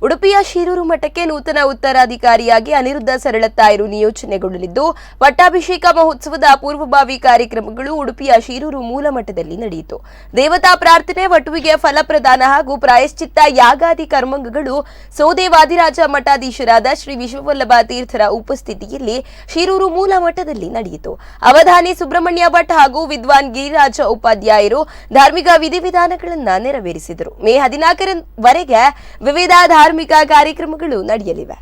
ಉಡುಪಿಯ ಶಿರೂರು ಮಠಕ್ಕೆ ನೂತನ ಉತ್ತರಾಧಿಕಾರಿಯಾಗಿ ಅನಿರುದ್ಧ ಸರಳತ್ತಾಯರು ನಿಯೋಜನೆಗೊಳ್ಳಲಿದ್ದು, ಪಟ್ಟಾಭಿಷೇಕ ಮಹೋತ್ಸವದ ಪೂರ್ವಭಾವಿ ಕಾರ್ಯಕ್ರಮಗಳು ಉಡುಪಿಯ ಶಿರೂರು ಮೂಲ ಮಠದಲ್ಲಿ ನಡೆಯಿತು. ದೇವತಾ ಪ್ರಾರ್ಥನೆ, ವಟುವಿಗೆ ಫಲಪ್ರದಾನ ಹಾಗೂ ಪ್ರಾಯಶ್ಚಿತ್ತ ಯಾಗಾದಿ ಕರ್ಮಗಳು ಸೋದೆ ವಾದಿರಾಜ ಮಠಾಧೀಶರಾದ ಶ್ರೀ ವಿಶ್ವವಲ್ಲಭ ತೀರ್ಥರ ಉಪಸ್ಥಿತಿಯಲ್ಲಿ ಶಿರೂರು ಮೂಲ ಮಠದಲ್ಲಿ ನಡೆಯಿತು. ಅವಧಾನಿ ಸುಬ್ರಹ್ಮಣ್ಯ ಭಟ್ ಹಾಗೂ ವಿದ್ವಾನ್ ಗಿರಿರಾಜ ಉಪಾಧ್ಯಾಯರು ಧಾರ್ಮಿಕ ವಿಧಿವಿಧಾನಗಳನ್ನು ನೆರವೇರಿಸಿದರು. ಮೇ 14ರವರೆಗೆ ವಿವಿಧ ಧಾರ್ಮಿಕ ಕಾರ್ಯಕ್ರಮಗಳು ನಡೆಯಲಿವೆ.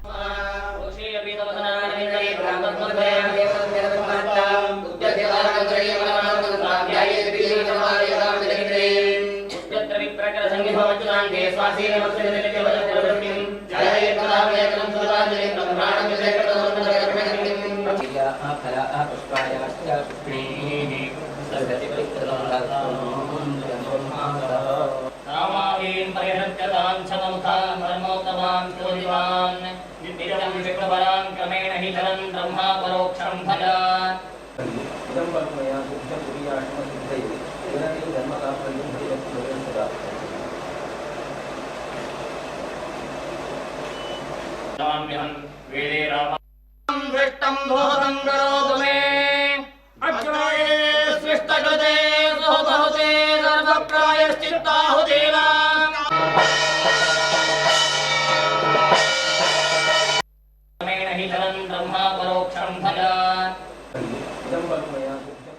प्रायश्चित्ताहुतेन